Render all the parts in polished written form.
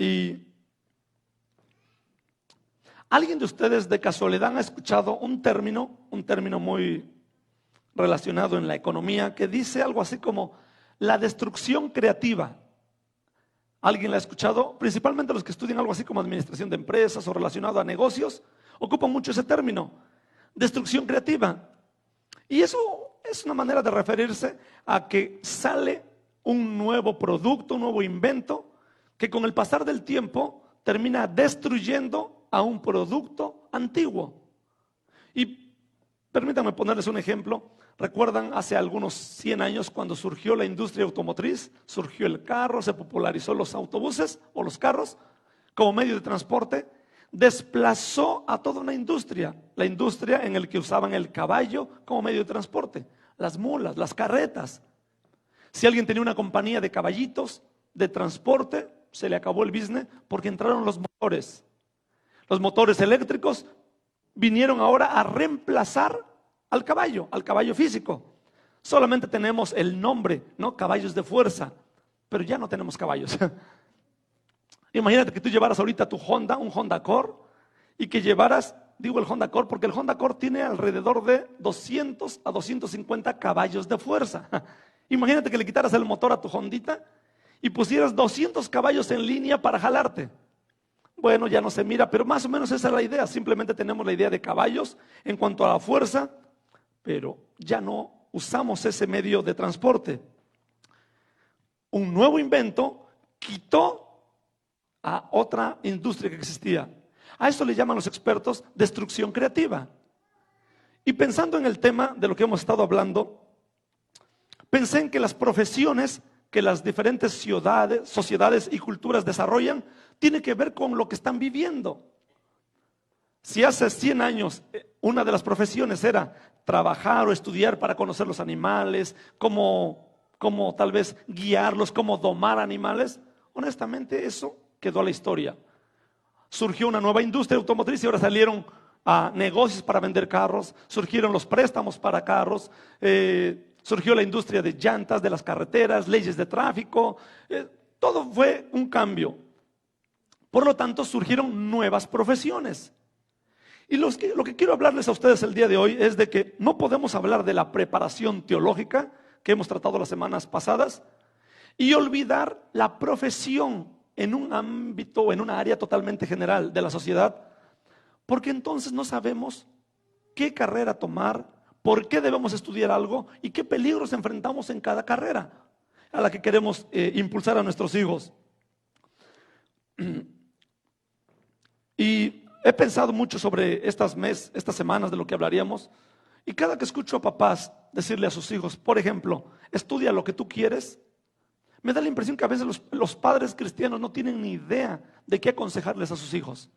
Y ¿alguien de ustedes de casualidad ha escuchado un término muy relacionado en la economía que dice algo así como la destrucción creativa? ¿Alguien la ha escuchado? Principalmente los que estudian algo así como administración de empresas o relacionado a negocios, ocupan mucho ese término, destrucción creativa. Y eso es una manera de referirse a que sale un nuevo producto, un nuevo invento, que con el pasar del tiempo termina destruyendo a un producto antiguo. Y permítanme ponerles un ejemplo. ¿Recuerdan hace algunos 100 años cuando surgió la industria automotriz? Surgió el carro, se popularizó los autobuses o los carros como medio de transporte. Desplazó a toda una industria, la industria en la que usaban el caballo como medio de transporte, las mulas, las carretas. Si alguien tenía una compañía de caballitos de transporte, se le acabó el business porque entraron los motores. Los motores eléctricos vinieron ahora a reemplazar al caballo físico. Solamente tenemos el nombre, ¿no? Caballos de fuerza, pero ya no tenemos caballos. Imagínate que tú llevaras ahorita tu Honda, un Honda Accord, y que llevaras, digo el Honda Accord porque el Honda Accord tiene alrededor de 200 a 250 caballos de fuerza. Imagínate que le quitaras el motor a tu Hondita y pusieras 200 caballos en línea para jalarte. Bueno, ya no se mira, pero más o menos esa es la idea. Simplemente tenemos la idea de caballos en cuanto a la fuerza, pero ya no usamos ese medio de transporte. Un nuevo invento quitó a otra industria que existía. A esto le llaman los expertos destrucción creativa. Y pensando en el tema de lo que hemos estado hablando, pensé en que las profesiones que las diferentes ciudades, sociedades y culturas desarrollan tiene que ver con lo que están viviendo. Si hace 100 años una de las profesiones era trabajar o estudiar para conocer los animales, cómo tal vez guiarlos, cómo domar animales, honestamente eso quedó a la historia. Surgió una nueva industria automotriz y ahora salieron negocios para vender carros, surgieron los préstamos para carros, surgió la industria de llantas, de las carreteras, leyes de tráfico, todo fue un cambio. Por lo tanto, surgieron nuevas profesiones. Y lo que quiero hablarles a ustedes el día de hoy es de que no podemos hablar de la preparación teológica que hemos tratado las semanas pasadas y olvidar la profesión en un ámbito, en una área totalmente general de la sociedad, porque entonces no sabemos qué carrera tomar, por qué debemos estudiar algo y qué peligros enfrentamos en cada carrera a la que queremos impulsar a nuestros hijos. Y he pensado mucho sobre estas semanas de lo que hablaríamos, y cada que escucho a papás decirle a sus hijos, por ejemplo, estudia lo que tú quieres, me da la impresión que a veces los padres cristianos no tienen ni idea de qué aconsejarles a sus hijos.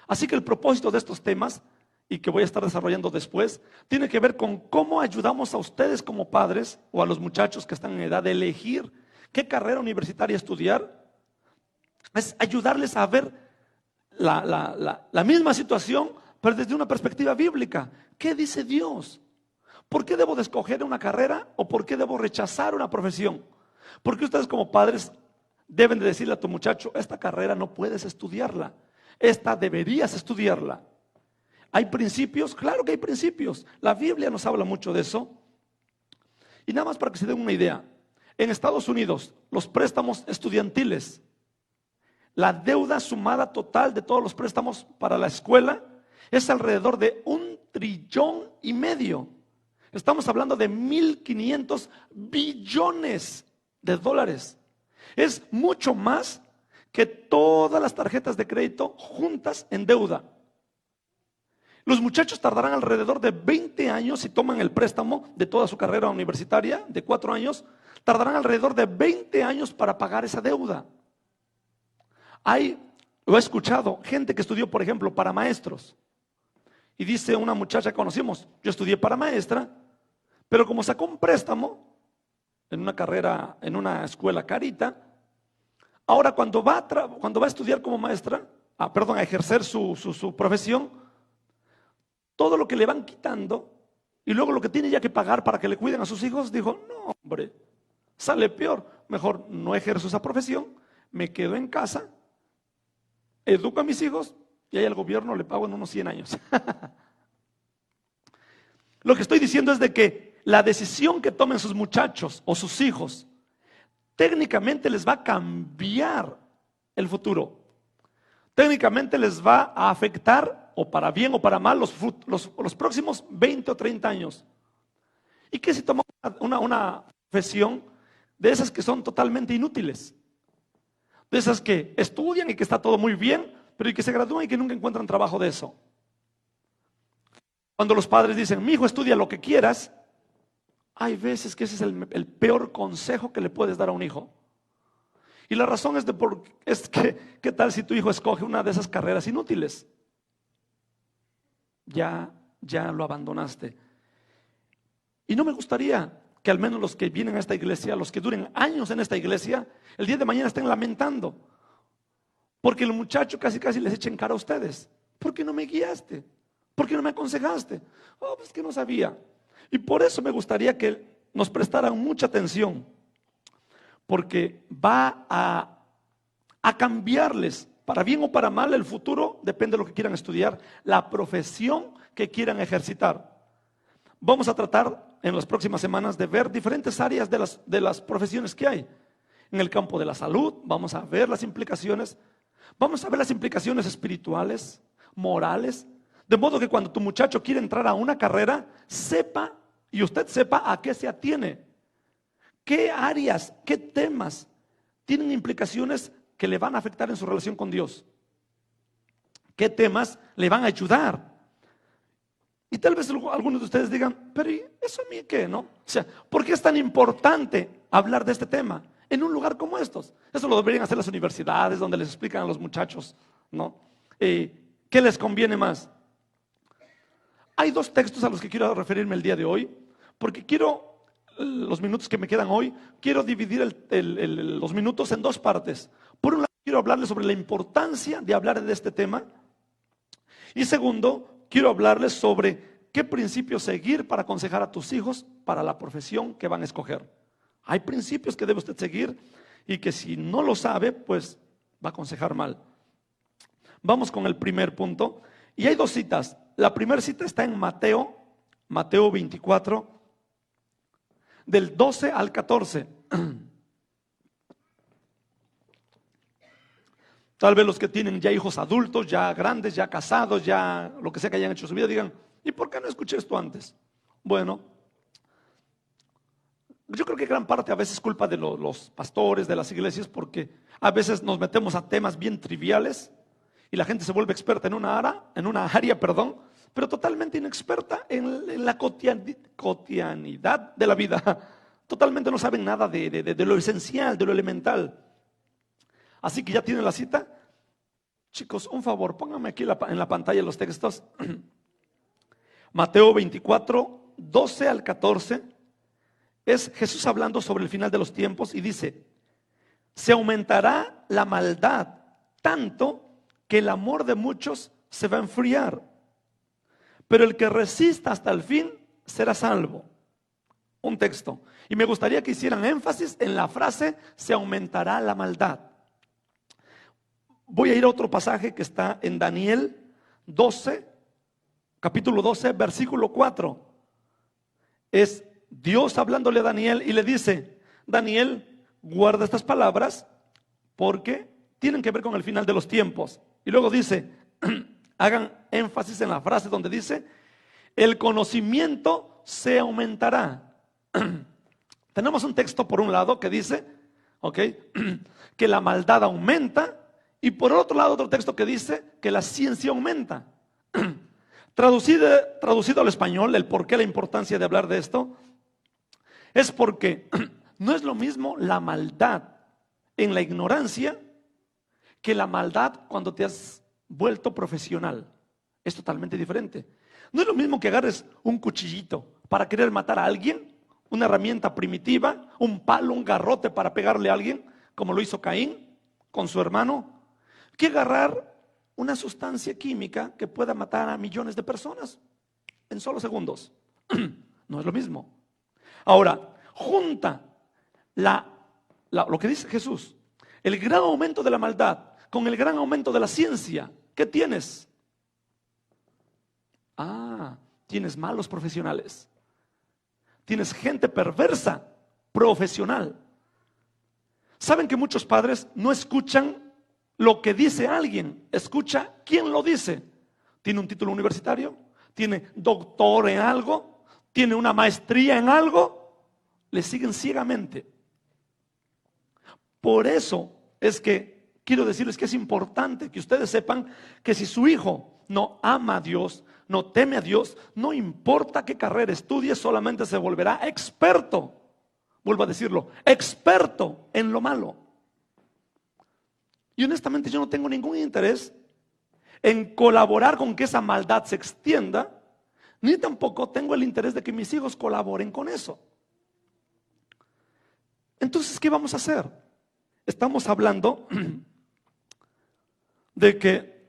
Así que el propósito de estos temas, y que voy a estar desarrollando después, tiene que ver con cómo ayudamos a ustedes como padres o a los muchachos que están en edad de elegir qué carrera universitaria estudiar. Es ayudarles a ver la misma situación, pero desde una perspectiva bíblica. ¿Qué dice Dios? ¿Por qué debo de escoger una carrera o por qué debo rechazar una profesión? Porque ustedes como padres deben de decirle a tu muchacho, esta carrera no puedes estudiarla, esta deberías estudiarla. ¿Hay principios? Claro que hay principios. La Biblia nos habla mucho de eso. Y nada más para que se den una idea, en Estados Unidos los préstamos estudiantiles, la deuda sumada total de todos los préstamos para la escuela es alrededor de $1,5 trillones. Estamos hablando de 1.500 billones de dólares. Es mucho más que todas las tarjetas de crédito juntas en deuda. Los muchachos tardarán alrededor de 20 años si toman el préstamo de toda su carrera universitaria de 4 años, tardarán alrededor de 20 años para pagar esa deuda. Lo he escuchado, gente que estudió, por ejemplo, para maestros. Y dice una muchacha que conocimos, yo estudié para maestra, pero como sacó un préstamo en una carrera, en una escuela carita, ahora cuando va a estudiar como maestra, a ejercer su profesión, todo lo que le van quitando y luego lo que tiene ya que pagar para que le cuiden a sus hijos, dijo, no hombre, sale peor, mejor no ejerzo esa profesión, me quedo en casa educo a mis hijos y ahí al gobierno le pago en unos 100 años. Lo que estoy diciendo es de que la decisión que tomen sus muchachos o sus hijos técnicamente les va a cambiar el futuro. Técnicamente les va a afectar, o para bien o para mal, los próximos 20 o 30 años. ¿Y qué si toman una profesión de esas que son totalmente inútiles? De esas que estudian y que está todo muy bien, pero y que se gradúan y que nunca encuentran trabajo de eso. Cuando los padres dicen, mi hijo estudia lo que quieras, hay veces que ese es el peor consejo que le puedes dar a un hijo. Y la razón es que, ¿qué tal si tu hijo escoge una de esas carreras inútiles? Ya lo abandonaste. Y no me gustaría que al menos los que vienen a esta iglesia, los que duren años en esta iglesia, el día de mañana estén lamentando. Porque el muchacho casi les echa en cara a ustedes. ¿Por qué no me guiaste? ¿Por qué no me aconsejaste? Oh, pues que no sabía. Y por eso me gustaría que nos prestaran mucha atención. Porque va a cambiarles, para bien o para mal, el futuro, depende de lo que quieran estudiar, la profesión que quieran ejercitar. Vamos a tratar en las próximas semanas de ver diferentes áreas de las profesiones que hay. En el campo de la salud, vamos a ver las implicaciones. Vamos a ver las implicaciones espirituales, morales, de modo que cuando tu muchacho quiere entrar a una carrera, sepa y usted sepa a qué se atiene. ¿Qué áreas, qué temas tienen implicaciones que le van a afectar en su relación con Dios? ¿Qué temas le van a ayudar? Y tal vez algunos de ustedes digan, pero ¿y eso a mí qué, no? O sea, ¿por qué es tan importante hablar de este tema en un lugar como estos? Eso lo deberían hacer las universidades, donde les explican a los muchachos, ¿no? ¿Qué les conviene más? Hay dos textos a los que quiero referirme el día de hoy, porque los minutos que me quedan hoy, quiero dividir los minutos en dos partes. Por un lado, quiero hablarles sobre la importancia de hablar de este tema. Y segundo, quiero hablarles sobre qué principios seguir para aconsejar a tus hijos para la profesión que van a escoger. Hay principios que debe usted seguir y que si no lo sabe, pues va a aconsejar mal. Vamos con el primer punto. Y hay dos citas. La primera cita está en Mateo 24, del 12 al 14. Tal vez los que tienen ya hijos adultos, ya grandes, ya casados, ya lo que sea que hayan hecho en su vida, digan, ¿y por qué no escuché esto antes? Bueno, yo creo que gran parte a veces es culpa de los pastores, de las iglesias, porque a veces nos metemos a temas bien triviales y la gente se vuelve experta en una área, pero totalmente inexperta en la cotidianidad de la vida. Totalmente no saben nada de lo esencial, de lo elemental. Así que ya tienen la cita. Chicos, un favor, pónganme aquí en la pantalla los textos. Mateo 24, 12 al 14. Es Jesús hablando sobre el final de los tiempos y dice, se aumentará la maldad tanto que el amor de muchos se va a enfriar, pero el que resista hasta el fin será salvo. Un texto. Y me gustaría que hicieran énfasis en la frase, se aumentará la maldad. Voy a ir a otro pasaje que está en Daniel 12, capítulo 12, versículo 4. Es Dios hablándole a Daniel y le dice, Daniel, guarda estas palabras porque tienen que ver con el final de los tiempos. Y luego dice, hagan énfasis en la frase donde dice, el conocimiento se aumentará. Tenemos un texto por un lado que dice, que la maldad aumenta, y por otro lado otro texto que dice que la ciencia aumenta. Traducido al español, el por qué la importancia de hablar de esto, es porque no es lo mismo la maldad en la ignorancia que la maldad cuando te has vuelto profesional. Es totalmente diferente. No es lo mismo que agarres un cuchillito para querer matar a alguien, una herramienta primitiva, un palo, un garrote para pegarle a alguien, como lo hizo Caín con su hermano, que agarrar una sustancia química que pueda matar a millones de personas en solo segundos. No es lo mismo. Ahora, junta lo que dice Jesús, el gran aumento de la maldad con el gran aumento de la ciencia, ¿qué tienes? Tienes malos profesionales. Tienes gente perversa, profesional. ¿Saben que muchos padres no escuchan lo que dice alguien? Escucha quién lo dice. ¿Tiene un título universitario? ¿Tiene doctor en algo? ¿Tiene una maestría en algo? Le siguen ciegamente. Por eso es que quiero decirles que es importante que ustedes sepan que si su hijo no ama a Dios, no teme a Dios, no importa qué carrera estudie, solamente se volverá experto. Vuelvo a decirlo, experto en lo malo. Y honestamente yo no tengo ningún interés en colaborar con que esa maldad se extienda, ni tampoco tengo el interés de que mis hijos colaboren con eso. Entonces, ¿qué vamos a hacer? Estamos hablando de que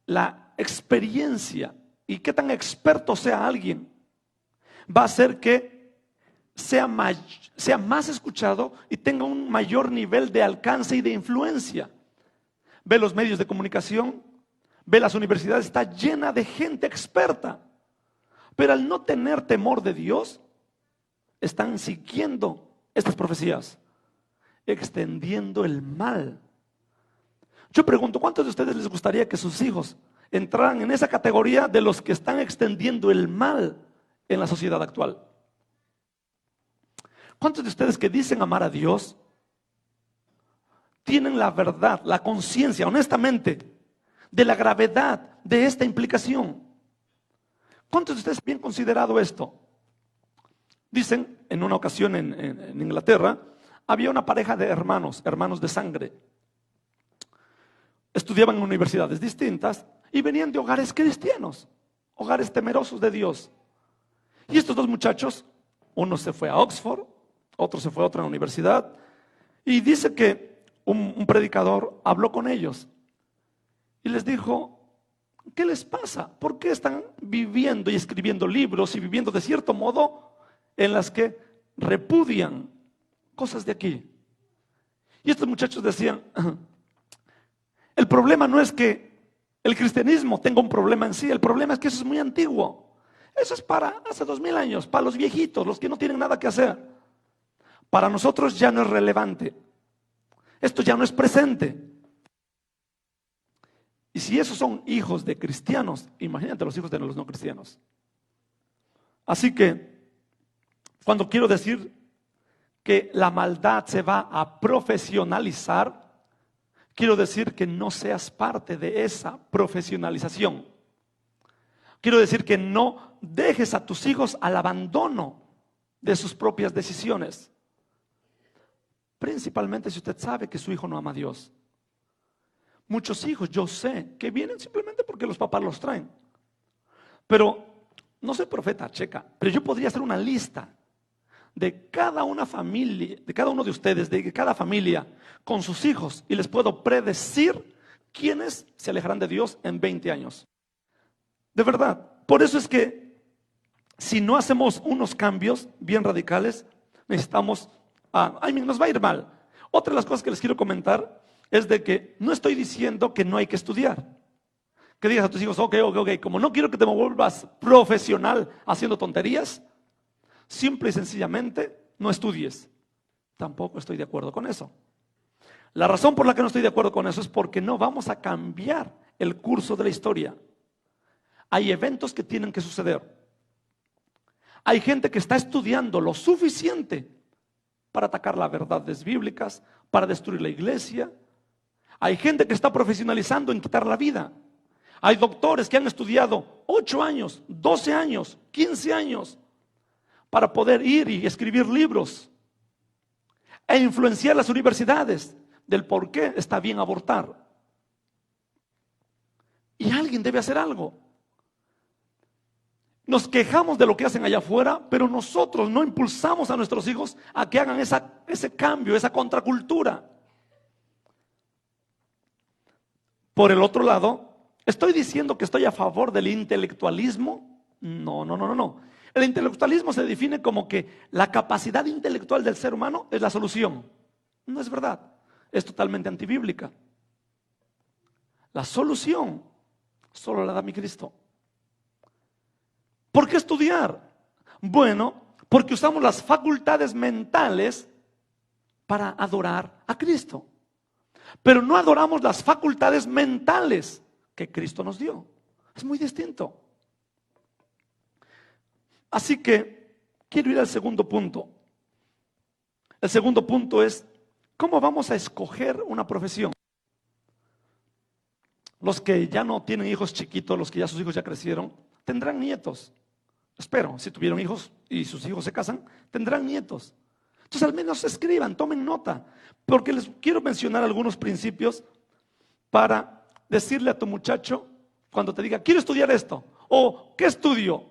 la experiencia y qué tan experto sea alguien va a hacer que sea más escuchado y tenga un mayor nivel de alcance y de influencia. Ve los medios de comunicación, ve las universidades, está llena de gente experta, pero al no tener temor de Dios, están siguiendo estas profecías, extendiendo el mal. Yo pregunto, ¿cuántos de ustedes les gustaría que sus hijos entraran en esa categoría de los que están extendiendo el mal en la sociedad actual? ¿Cuántos de ustedes que dicen amar a Dios tienen la verdad, la conciencia, honestamente, de la gravedad de esta implicación? ¿Cuántos de ustedes habían considerado esto? Dicen, en una ocasión en Inglaterra, había una pareja de hermanos de sangre. Estudiaban en universidades distintas y venían de hogares cristianos, hogares temerosos de Dios. Y estos dos muchachos, uno se fue a Oxford, otro se fue a otra universidad, y dice que un predicador habló con ellos y les dijo: ¿qué les pasa? ¿Por qué están viviendo y escribiendo libros y viviendo de cierto modo en las que repudian cosas de aquí? Y estos muchachos decían: el problema no es que el cristianismo tenga un problema en sí, el problema es que eso es muy antiguo. Eso es para hace 2000 años, para los viejitos, los que no tienen nada que hacer. Para nosotros ya no es relevante. Esto ya no es presente. Y si esos son hijos de cristianos, imagínate los hijos de los no cristianos. Así que, cuando quiero decir que la maldad se va a profesionalizar, quiero decir que no seas parte de esa profesionalización. Quiero decir que no dejes a tus hijos al abandono de sus propias decisiones. Principalmente si usted sabe que su hijo no ama a Dios. Muchos hijos, yo sé, que vienen simplemente porque los papás los traen. Pero, no soy profeta, checa, pero yo podría hacer una lista de cada una familia, de cada uno de ustedes, de cada familia con sus hijos, y les puedo predecir quiénes se alejarán de Dios en 20 años. De verdad, por eso es que si no hacemos unos cambios bien radicales, necesitamos, nos va a ir mal. Otra de las cosas que les quiero comentar es de que no estoy diciendo que no hay que estudiar. Que digas a tus hijos: ok, como no quiero que te vuelvas profesional haciendo tonterías, simple y sencillamente no estudies. Tampoco estoy de acuerdo con eso. La razón por la que no estoy de acuerdo con eso es porque no vamos a cambiar el curso de la historia. Hay eventos que tienen que suceder. Hay gente que está estudiando lo suficiente para atacar las verdades bíblicas, para destruir la iglesia. Hay gente que está profesionalizando en quitar la vida. Hay doctores que han estudiado 8 años, 12 años, 15 años para poder ir y escribir libros e influenciar las universidades del por qué está bien abortar. Y alguien debe hacer algo. Nos quejamos de lo que hacen allá afuera, pero nosotros no impulsamos a nuestros hijos a que hagan ese cambio, esa contracultura. Por el otro lado, ¿estoy diciendo que estoy a favor del intelectualismo? No. El intelectualismo se define como que la capacidad intelectual del ser humano es la solución. No es verdad, es totalmente antibíblica. La solución solo la da mi Cristo. ¿Por qué estudiar? Bueno, porque usamos las facultades mentales para adorar a Cristo. Pero no adoramos las facultades mentales que Cristo nos dio. Es muy distinto. Así que quiero ir al segundo punto. El segundo punto es, ¿cómo vamos a escoger una profesión? Los que ya no tienen hijos chiquitos, los que ya sus hijos ya crecieron, tendrán nietos. Espero, si tuvieron hijos y sus hijos se casan, tendrán nietos. Entonces al menos escriban, tomen nota, porque les quiero mencionar algunos principios para decirle a tu muchacho, cuando te diga, quiero estudiar esto, o ¿qué estudio?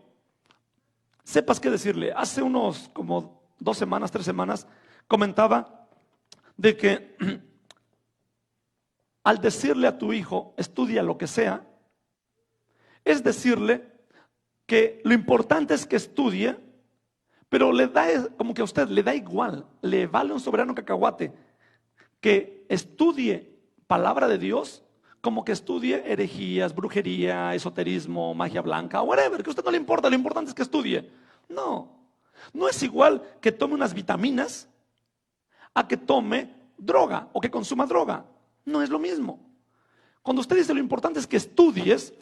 Sepas qué decirle. Hace unos como 2 semanas, 3 semanas, comentaba de que al decirle a tu hijo, estudia lo que sea, es decirle que lo importante es que estudie, pero le da, como que a usted le da igual, le vale un soberano cacahuate, que estudie palabra de Dios, como que estudie herejías, brujería, esoterismo, magia blanca, whatever, que a usted no le importa, lo importante es que estudie. No es igual que tome unas vitaminas a que tome droga o que consuma droga. No es lo mismo. Cuando usted dice lo importante es que estudies,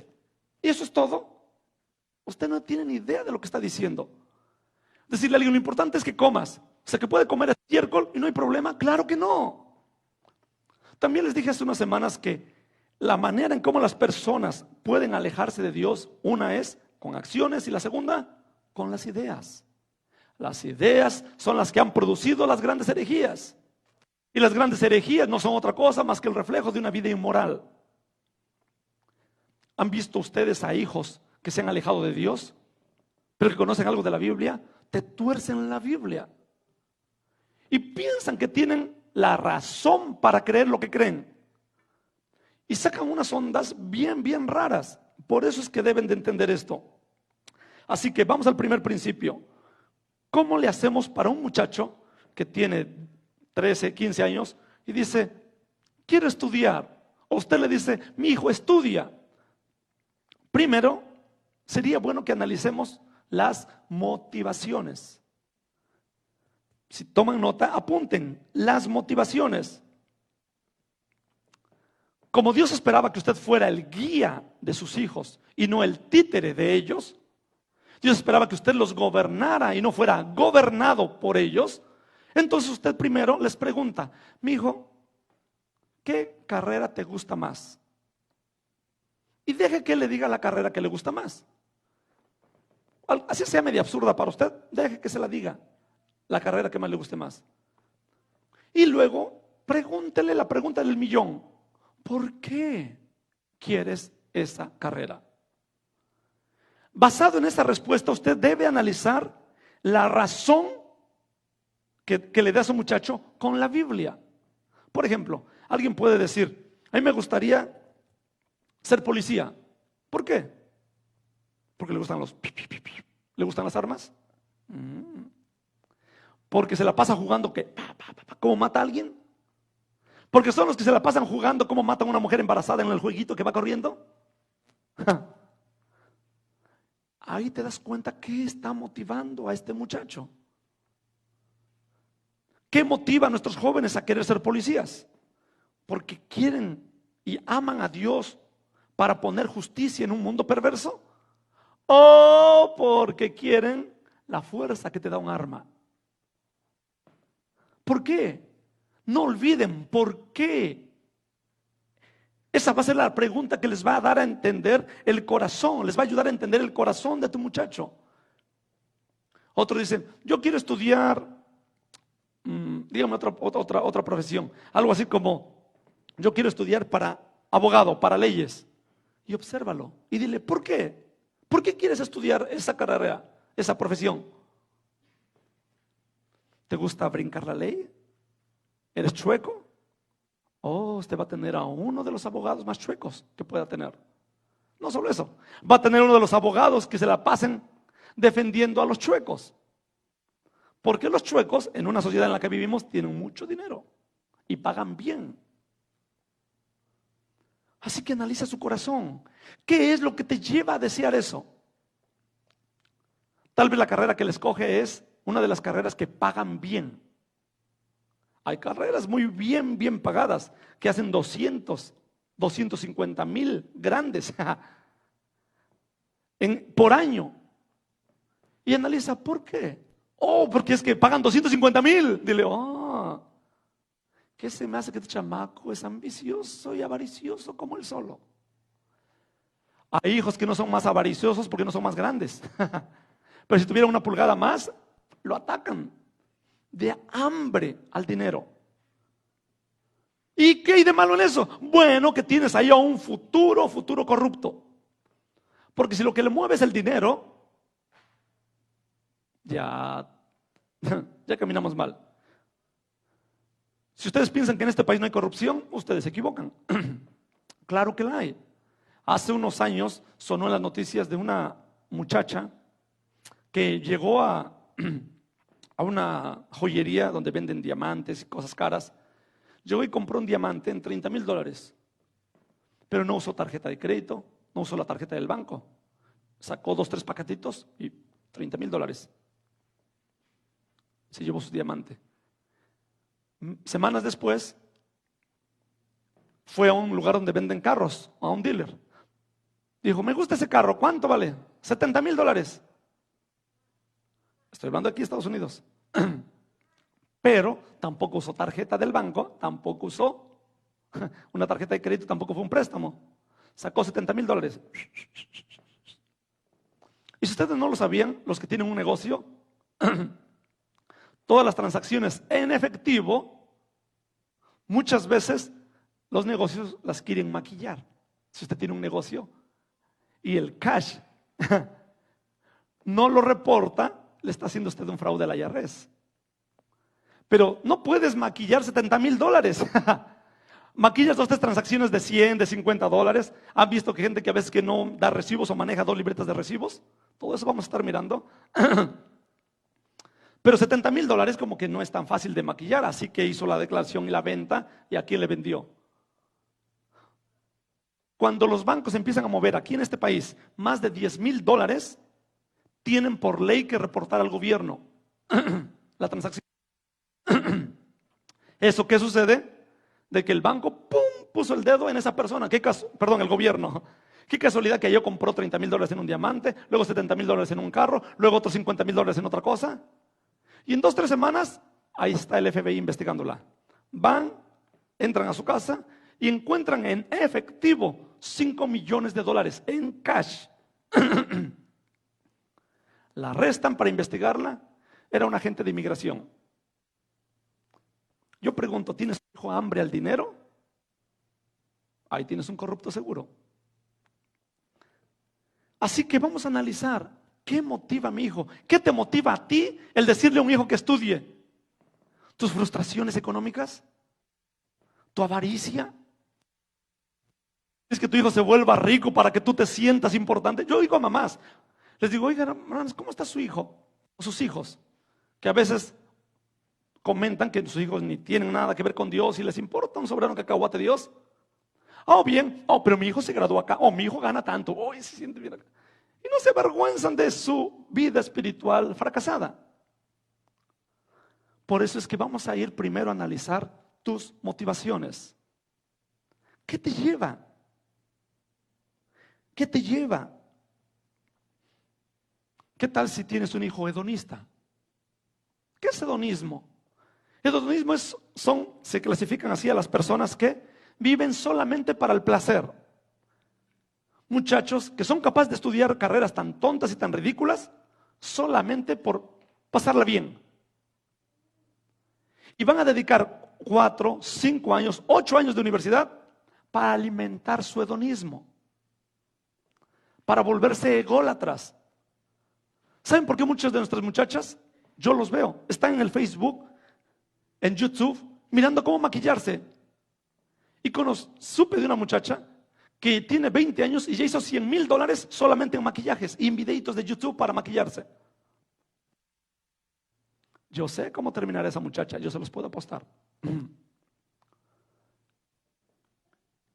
y eso es todo, usted no tiene ni idea de lo que está diciendo. Decirle a alguien, lo importante es que comas. O sea, que puede comer estiércol y no hay problema. Claro que no. También les dije hace unas semanas que la manera en cómo las personas pueden alejarse de Dios, una es con acciones y la segunda, con las ideas. Las ideas son las que han producido las grandes herejías. Y las grandes herejías no son otra cosa más que el reflejo de una vida inmoral. ¿Han visto ustedes a hijos que se han alejado de Dios, pero que conocen algo de la Biblia? Te tuercen la Biblia y piensan que tienen la razón para creer lo que creen y sacan unas ondas bien raras. Por eso es que deben de entender esto. Así que vamos al primer principio. ¿Cómo le hacemos para un muchacho que tiene 13, 15 años y dice, quiero estudiar? O usted le dice, mi hijo estudia. Primero, sería bueno que analicemos las motivaciones. Si toman nota, apunten las motivaciones. Como Dios esperaba que usted fuera el guía de sus hijos y no el títere de ellos, Dios esperaba que usted los gobernara y no fuera gobernado por ellos. Entonces usted primero les pregunta, mi hijo, ¿qué carrera te gusta más? Y deje que él le diga la carrera que le gusta más. Así sea media absurda para usted, deje que se la diga, la carrera que más le guste más. Y luego pregúntele la pregunta del millón: ¿por qué quieres esa carrera? Basado en esa respuesta, usted debe analizar la razón que le da a su muchacho con la Biblia. Por ejemplo, alguien puede decir, a mí me gustaría ser policía. ¿Por qué? Porque le gustan ¿le gustan las armas? Porque se la pasa jugando ¿cómo mata a alguien? Porque son los que se la pasan jugando cómo matan a una mujer embarazada en el jueguito que va corriendo. Ahí te das cuenta qué está motivando a este muchacho. ¿Qué motiva a nuestros jóvenes a querer ser policías? Porque quieren y aman a Dios para poner justicia en un mundo perverso, o porque quieren la fuerza que te da un arma. ¿Por qué? No olviden por qué. Esa va a ser la pregunta que les va a dar a entender el corazón, les va a ayudar a entender el corazón de tu muchacho. Otros dicen, yo quiero estudiar, dígame otra profesión, algo así como, yo quiero estudiar para abogado, para leyes. Y obsérvalo y dile, ¿por qué? ¿Por qué quieres estudiar esa carrera, esa profesión? ¿Te gusta brincar la ley? ¿Eres chueco? Oh, usted va a tener a uno de los abogados más chuecos que pueda tener. No solo eso, va a tener uno de los abogados que se la pasen defendiendo a los chuecos. Porque los chuecos, en una sociedad en la que vivimos, tienen mucho dinero y pagan bien. Así que analiza su corazón. ¿Qué es lo que te lleva a desear eso? Tal vez la carrera que le escoge es una de las carreras que pagan bien. Hay carreras muy bien pagadas que hacen 250,000 grandes por año. Y analiza, ¿por qué? Oh, porque es que pagan 250,000. Dile, oh, ¿qué se me hace que este chamaco es ambicioso y avaricioso como él solo? Hay hijos que no son más avariciosos porque no son más grandes. Pero si tuviera una pulgada más, lo atacan de hambre al dinero. ¿Y qué hay de malo en eso? Bueno, que tienes ahí a un futuro corrupto. Porque si lo que le mueve es el dinero, ya caminamos mal. Si ustedes piensan que en este país no hay corrupción, ustedes se equivocan. Claro que la hay. Hace unos años sonó en las noticias de una muchacha que llegó a una joyería donde venden diamantes y cosas caras. Llegó y compró un diamante en $30,000, pero no usó tarjeta de crédito, no usó la tarjeta del banco. Sacó 2, 3 paquetitos y $30,000. Se llevó su diamante. Semanas después fue a un lugar donde venden carros, a un dealer. Dijo, me gusta ese carro, ¿cuánto vale? $70,000. Estoy hablando aquí de Estados Unidos. Pero tampoco usó tarjeta del banco, tampoco usó una tarjeta de crédito, tampoco fue un préstamo. Sacó $70,000. Y si ustedes no lo sabían, los que tienen un negocio, todas las transacciones en efectivo, muchas veces los negocios las quieren maquillar. Si usted tiene un negocio y el cash no lo reporta, le está haciendo usted un fraude a la IRS. Pero no puedes maquillar $70,000. Maquillas 2, 3 transacciones de 100, de $50. ¿Han visto que gente que a veces que no da recibos o maneja 2 libretas de recibos? Todo eso vamos a estar mirando. Pero $70,000 como que no es tan fácil de maquillar, así que hizo la declaración y la venta, y a quién le vendió. Cuando los bancos empiezan a mover aquí en este país más de $10,000, tienen por ley que reportar al gobierno la transacción. ¿Eso qué sucede? De que el banco ¡pum! Puso el dedo en esa persona. El gobierno. Qué casualidad que yo compró $30,000 en un diamante, luego $70,000 en un carro, luego otros $50,000 en otra cosa. Y en 2, 3 semanas, ahí está el FBI investigándola. Van, entran a su casa y encuentran en efectivo $5 millones en cash. La arrestan para investigarla. Era un agente de inmigración. Yo pregunto, ¿tienes un hijo hambre al dinero? Ahí tienes un corrupto seguro. Así que vamos a analizar qué motiva a mi hijo. ¿Qué te motiva a ti el decirle a un hijo que estudie? ¿Tus frustraciones económicas? ¿Tu avaricia? ¿Es que tu hijo se vuelva rico para que tú te sientas importante? Yo oigo a mamás, les digo, oigan, hermanos, ¿cómo está su hijo? O sus hijos, que a veces comentan que sus hijos ni tienen nada que ver con Dios y les importa un soberano cacahuate Dios. Oh, bien, oh, pero mi hijo se graduó acá, oh, mi hijo gana tanto, oh, se siente bien acá. Y no se avergüenzan de su vida espiritual fracasada. Por eso es que vamos a ir primero a analizar tus motivaciones. ¿Qué te lleva? ¿Qué te lleva? ¿Qué tal si tienes un hijo hedonista? ¿Qué es hedonismo? Hedonismo se clasifican así a las personas que viven solamente para el placer. Muchachos que son capaces de estudiar carreras tan tontas y tan ridículas solamente por pasarla bien. Y van a dedicar 4, 5 años, 8 años de universidad para alimentar su hedonismo, para volverse ególatras. ¿Saben por qué muchas de nuestras muchachas, yo los veo, están en el Facebook, en YouTube, mirando cómo maquillarse? Y supe de una muchacha que tiene 20 años y ya hizo $100,000 solamente en maquillajes y en videitos de YouTube para maquillarse. Yo sé cómo terminará esa muchacha, yo se los puedo apostar.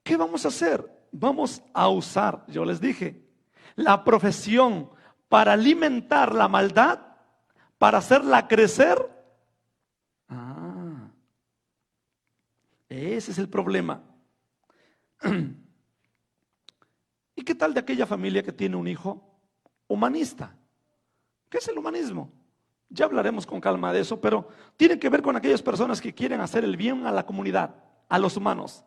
¿Qué vamos a hacer? vamos a usar, yo les dije, la profesión para alimentar la maldad, para hacerla crecer. Ese es el problema. ¿Y qué tal de aquella familia que tiene un hijo humanista? ¿Qué es el humanismo? Ya hablaremos con calma de eso, pero tiene que ver con aquellas personas que quieren hacer el bien a la comunidad, a los humanos.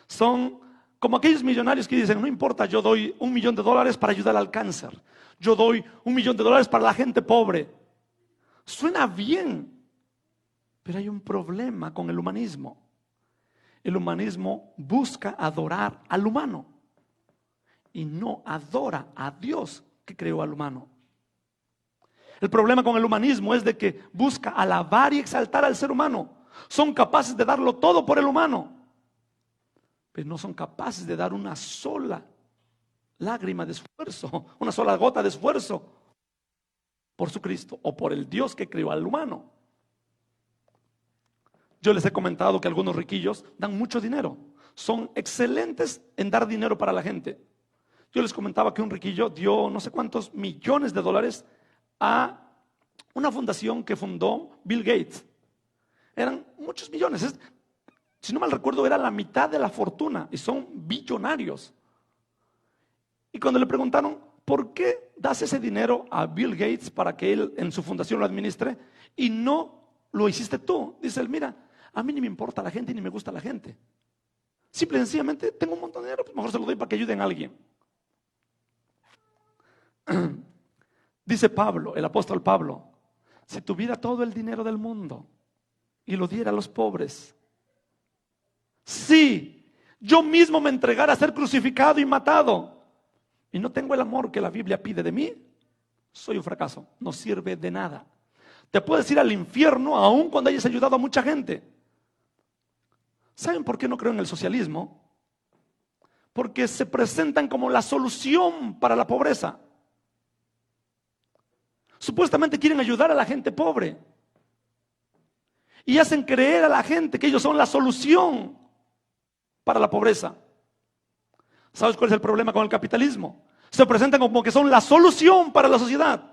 Son como aquellos millonarios que dicen, no importa, yo doy $1 millón para ayudar al cáncer. Yo doy $1 millón para la gente pobre. Suena bien, pero hay un problema con el humanismo. El humanismo busca adorar al humano y no adora a Dios que creó al humano. El problema con el humanismo es de que busca alabar y exaltar al ser humano. Son capaces de darlo todo por el humano, pero no son capaces de dar una sola lágrima de esfuerzo, una sola gota de esfuerzo por su Cristo o por el Dios que creó al humano. Yo les he comentado que algunos riquillos dan mucho dinero, son excelentes en dar dinero para la gente. Yo les comentaba que un riquillo dio no sé cuántos millones de dólares a una fundación que fundó Bill Gates. Eran muchos millones, si no mal recuerdo era la mitad de la fortuna y son billonarios. Y cuando le preguntaron, ¿por qué das ese dinero a Bill Gates para que él en su fundación lo administre y no lo hiciste tú? Dice él, mira, a mí ni me importa la gente ni me gusta la gente. Simple y sencillamente tengo un montón de dinero, pues mejor se lo doy para que ayuden a alguien. Dice Pablo, el apóstol Pablo, si tuviera todo el dinero del mundo y lo diera a los pobres, si yo mismo me entregara a ser crucificado y matado y no tengo el amor que la Biblia pide de mí, soy un fracaso, no sirve de nada. Te puedes ir al infierno aun cuando hayas ayudado a mucha gente. ¿Saben por qué no creo en el socialismo? Porque se presentan como la solución para la pobreza. Supuestamente quieren ayudar a la gente pobre y hacen creer a la gente que ellos son la solución para la pobreza. ¿Sabes cuál es el problema con el capitalismo? Se presentan como que son la solución para la sociedad.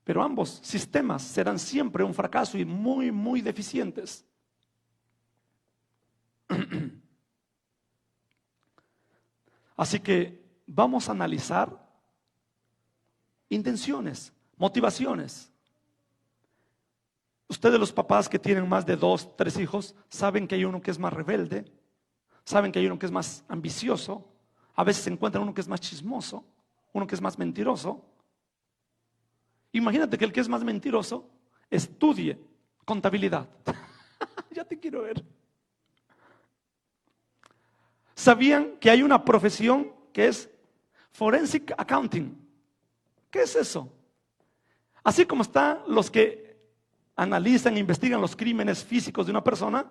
Pero ambos sistemas serán siempre un fracaso y muy, muy deficientes. Así que vamos a analizar intenciones, motivaciones. Ustedes los papás que tienen más de 2, 3 hijos, saben que hay uno que es más rebelde, saben que hay uno que es más ambicioso, a veces se encuentra uno que es más chismoso, uno que es más mentiroso. Imagínate que el que es más mentiroso estudie contabilidad. Ya te quiero ver. ¿Sabían que hay una profesión que es Forensic Accounting? ¿Qué es eso? Así como están los que analizan e investigan los crímenes físicos de una persona,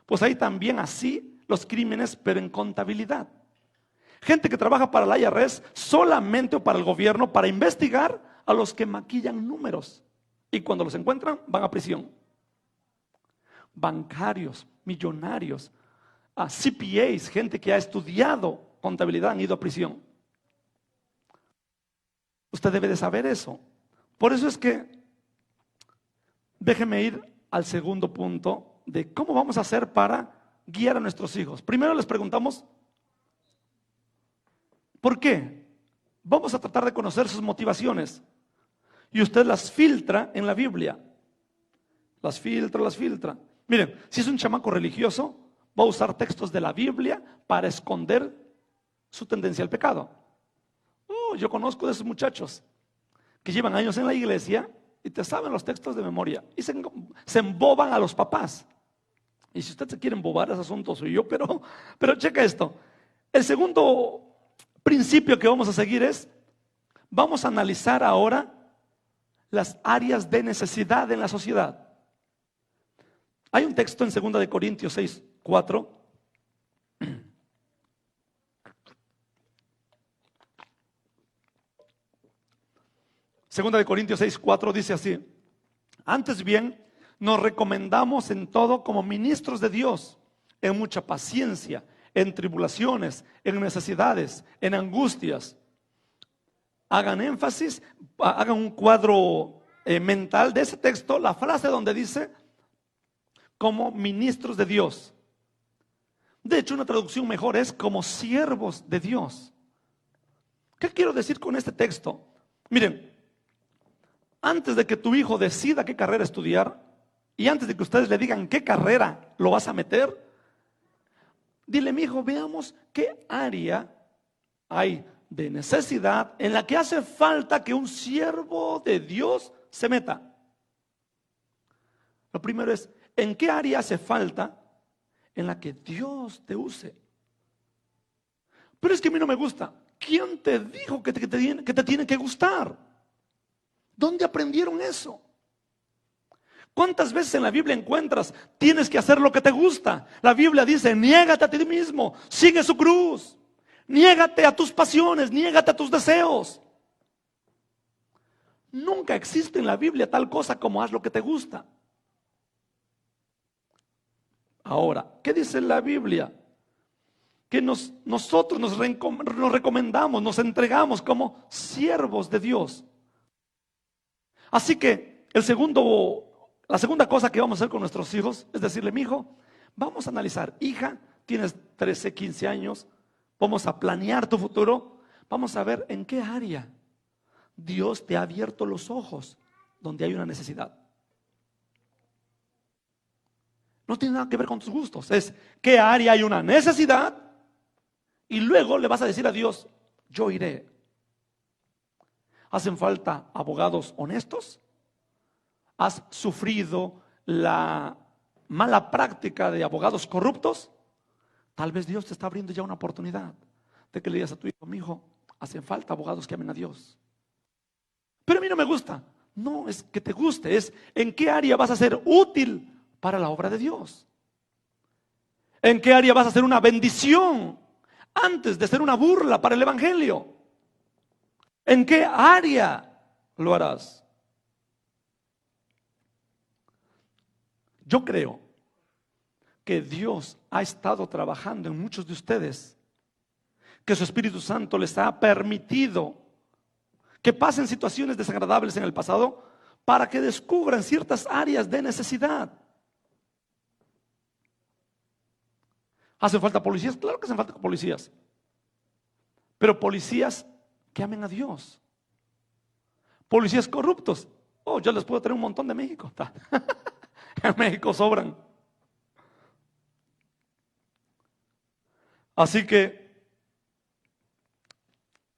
pues hay también así los crímenes, pero en contabilidad. Gente que trabaja para la IRS solamente o para el gobierno para investigar a los que maquillan números. Y cuando los encuentran, van a prisión. Bancarios, millonarios, CPAs, gente que ha estudiado contabilidad, han ido a prisión. Usted debe de saber eso. Por eso es que déjeme ir al segundo punto de cómo vamos a hacer para guiar a nuestros hijos. Primero les preguntamos, ¿por qué? Vamos a tratar de conocer sus motivaciones. Y usted las filtra en la Biblia. Las filtra. Miren, si es un chamaco religioso, va a usar textos de la Biblia para esconder su tendencia al pecado. Yo conozco de esos muchachos que llevan años en la iglesia y te saben los textos de memoria y se emboban a los papás. Y si usted se quiere embobar, ese asunto soy yo, pero checa esto. El segundo principio que vamos a seguir es, vamos a analizar ahora las áreas de necesidad en la sociedad. Hay un texto en 2 de Corintios 6, 4. Segunda de Corintios 6, 4 dice así: antes bien, nos recomendamos en todo como ministros de Dios, en mucha paciencia, en tribulaciones, en necesidades, en angustias. Hagan énfasis, hagan un cuadro mental de ese texto, la frase donde dice como ministros de Dios. De hecho, una traducción mejor es como siervos de Dios. ¿Qué quiero decir con este texto? Miren, antes de que tu hijo decida qué carrera estudiar y antes de que ustedes le digan qué carrera lo vas a meter, dile: mi hijo, veamos qué área hay de necesidad en la que hace falta que un siervo de Dios se meta. Lo primero es, ¿en qué área hace falta en la que Dios te use? Pero es que a mí no me gusta. ¿Quién te dijo que te tiene que gustar? ¿Dónde aprendieron eso? ¿Cuántas veces en la Biblia encuentras tienes que hacer lo que te gusta? La Biblia dice: niégate a ti mismo, sigue su cruz, niégate a tus pasiones, niégate a tus deseos. Nunca existe en la Biblia tal cosa como haz lo que te gusta. Ahora, ¿qué dice la Biblia? Que nosotros nos recomendamos, nos entregamos como siervos de Dios. Así que la segunda cosa que vamos a hacer con nuestros hijos es decirle: mi hijo, vamos a analizar, hija, tienes 13, 15 años, vamos a planear tu futuro, vamos a ver en qué área Dios te ha abierto los ojos donde hay una necesidad. No tiene nada que ver con tus gustos, es qué área hay una necesidad y luego le vas a decir a Dios: yo iré. ¿Hacen falta abogados honestos? ¿Has sufrido la mala práctica de abogados corruptos? Tal vez Dios te está abriendo ya una oportunidad de que le digas a tu hijo: mi hijo, hacen falta abogados que amen a Dios. Pero a mí no me gusta. No es que te guste, es en qué área vas a ser útil para la obra de Dios. ¿En qué área vas a ser una bendición antes de ser una burla para el evangelio? ¿En qué área lo harás? Yo creo que Dios ha estado trabajando en muchos de ustedes, que su Espíritu Santo les ha permitido que pasen situaciones desagradables en el pasado para que descubran ciertas áreas de necesidad. ¿Hacen falta policías? Claro que hacen falta policías, pero policías que amen a Dios. Policías corruptos, yo les puedo traer un montón de México. En México sobran. Así que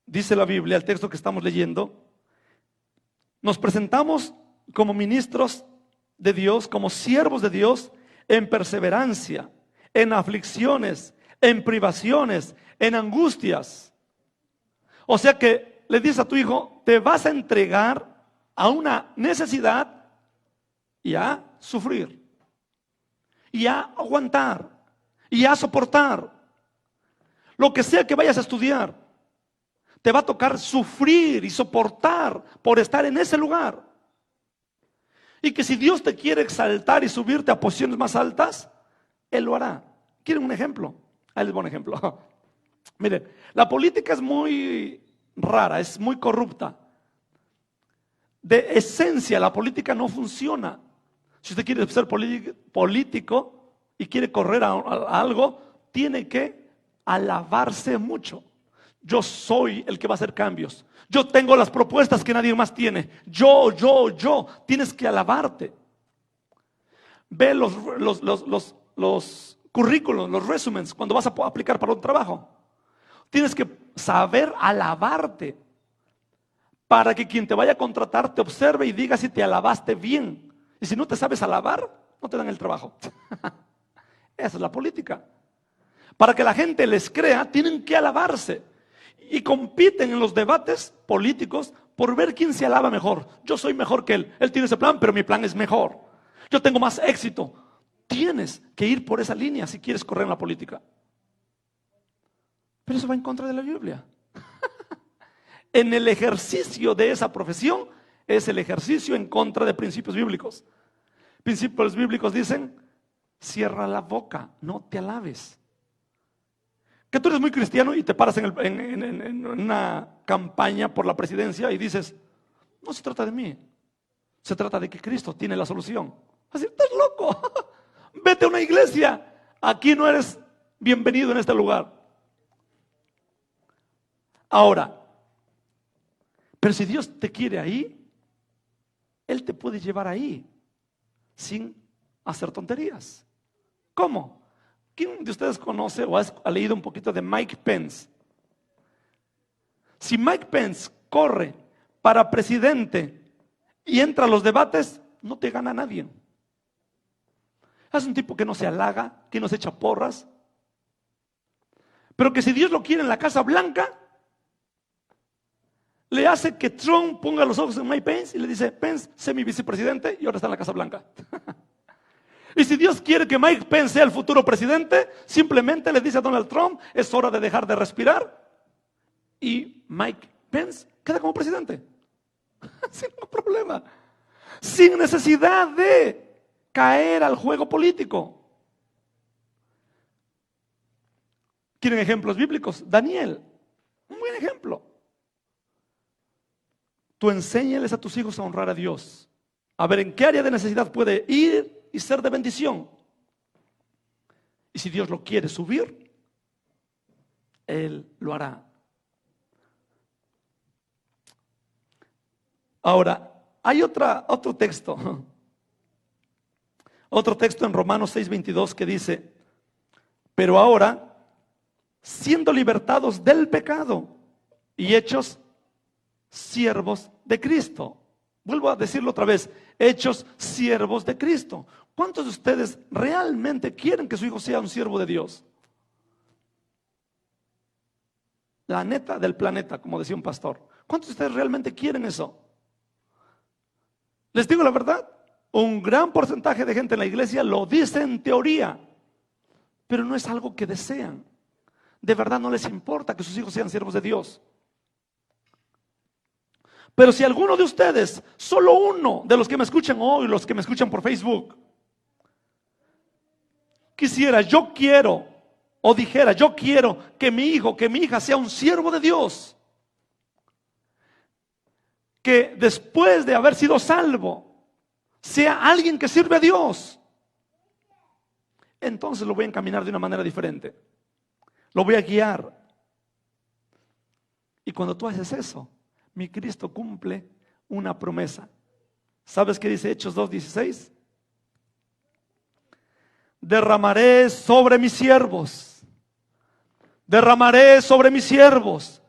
dice la Biblia, el texto que estamos leyendo, nos presentamos como ministros de Dios, como siervos de Dios, en perseverancia, en aflicciones, en privaciones, en angustias. O sea que le dices a tu hijo: te vas a entregar a una necesidad y a sufrir, y a aguantar, y a soportar. Lo que sea que vayas a estudiar, te va a tocar sufrir y soportar por estar en ese lugar. Y que si Dios te quiere exaltar y subirte a posiciones más altas, Él lo hará. ¿Quieren un ejemplo? Ahí les voy a un ejemplo. Miren, la política es muy rara, es muy corrupta. De esencia, la política no funciona. Si usted quiere ser político y quiere correr a algo, tiene que alabarse mucho. Yo soy el que va a hacer cambios. Yo tengo las propuestas que nadie más tiene. Yo. Tienes que alabarte. Ve los currículos, los resúmenes cuando vas a aplicar para un trabajo. Tienes que saber alabarte para que quien te vaya a contratar te observe y diga si te alabaste bien. Y si no te sabes alabar, no te dan el trabajo. Esa es la política. Para que la gente les crea, tienen que alabarse. Y compiten en los debates políticos por ver quién se alaba mejor. Yo soy mejor que él. Él tiene ese plan, pero mi plan es mejor. Yo tengo más éxito. Tienes que ir por esa línea si quieres correr en la política. Pero eso va en contra de la Biblia. En el ejercicio de esa profesión es el ejercicio en contra de principios bíblicos. Principios bíblicos dicen: cierra la boca, no te alabes. Que tú eres muy cristiano y te paras en una campaña por la presidencia y dices, no se trata de mí, se trata de que Cristo tiene la solución. Así, estás loco. Vete a una iglesia, aquí no eres bienvenido en este lugar. Ahora, pero si Dios te quiere ahí, Él te puede llevar ahí sin hacer tonterías. ¿Cómo? ¿Quién de ustedes conoce o ha leído un poquito de Mike Pence? Si Mike Pence corre para presidente y entra a los debates, no te gana nadie. Es un tipo que no se halaga, que no se echa porras, pero que si Dios lo quiere en la Casa Blanca, le hace que Trump ponga los ojos en Mike Pence y le dice, Pence, sé mi vicepresidente, y ahora está en la Casa Blanca. Y si Dios quiere que Mike Pence sea el futuro presidente, simplemente le dice a Donald Trump, es hora de dejar de respirar, y Mike Pence queda como presidente. Sin ningún problema. Sin necesidad de caer al juego político. ¿Quieren ejemplos bíblicos? Daniel, un buen ejemplo. Tú enséñales a tus hijos a honrar a Dios, a ver en qué área de necesidad puede ir y ser de bendición. Y si Dios lo quiere subir, Él lo hará. Ahora, hay otro texto. Otro texto en Romanos 6:22 que dice, pero ahora, siendo libertados del pecado y hechos siervos de Cristo. Vuelvo a decirlo otra vez, hechos siervos de Cristo. ¿Cuántos de ustedes realmente quieren que su hijo sea un siervo de Dios? La neta del planeta, como decía un pastor. ¿Cuántos de ustedes realmente quieren eso? Les digo la verdad, un gran porcentaje de gente en la iglesia lo dice en teoría, pero no es algo que desean. De verdad no les importa que sus hijos sean siervos de Dios. Pero si alguno de ustedes, solo uno de los que me escuchan hoy, los que me escuchan por Facebook, quisiera, yo quiero, o dijera, yo quiero que mi hijo, que mi hija sea un siervo de Dios, que después de haber sido salvo, sea alguien que sirve a Dios, entonces lo voy a encaminar de una manera diferente. Lo voy a guiar. Y cuando tú haces eso, mi Cristo cumple una promesa. ¿Sabes qué dice Hechos 2:16? Derramaré sobre mis siervos, derramaré sobre mis siervos,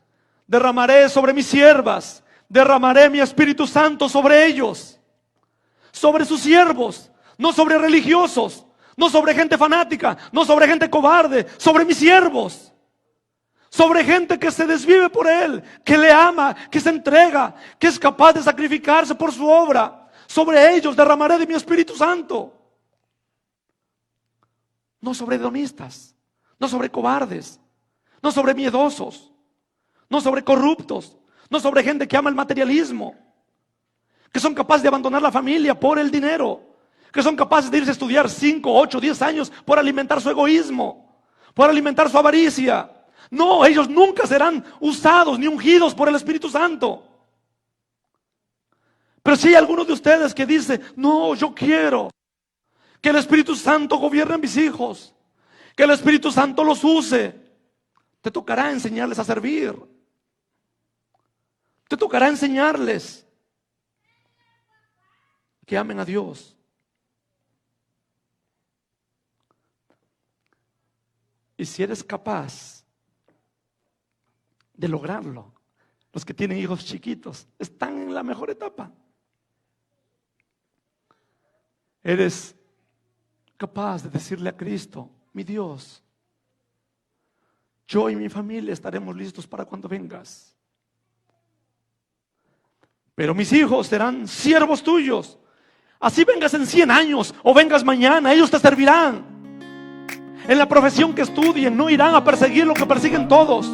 derramaré sobre mis siervas, derramaré mi Espíritu Santo sobre ellos, sobre sus siervos, no sobre religiosos, no sobre gente fanática, no sobre gente cobarde, sobre mis siervos. Sobre gente que se desvive por Él, que le ama, que se entrega, que es capaz de sacrificarse por su obra. Sobre ellos derramaré de mi Espíritu Santo. No sobre hedonistas, no sobre cobardes, no sobre miedosos, no sobre corruptos, no sobre gente que ama el materialismo, que son capaces de abandonar la familia por el dinero, que son capaces de irse a estudiar 5, 8, 10 años por alimentar su egoísmo, por alimentar su avaricia. No, ellos nunca serán usados ni ungidos por el Espíritu Santo. Pero si hay alguno de ustedes que dice, no, yo quiero que el Espíritu Santo gobierne a mis hijos, que el Espíritu Santo los use, te tocará enseñarles a servir. Te tocará enseñarles que amen a Dios. Y si eres capaz de lograrlo, los que tienen hijos chiquitos están en la mejor etapa. Eres capaz de decirle a Cristo, mi Dios, yo y mi familia estaremos listos para cuando vengas. Pero mis hijos serán siervos tuyos. Así vengas en 100 años o vengas mañana, ellos te servirán. En la profesión que estudien, no irán a perseguir lo que persiguen todos.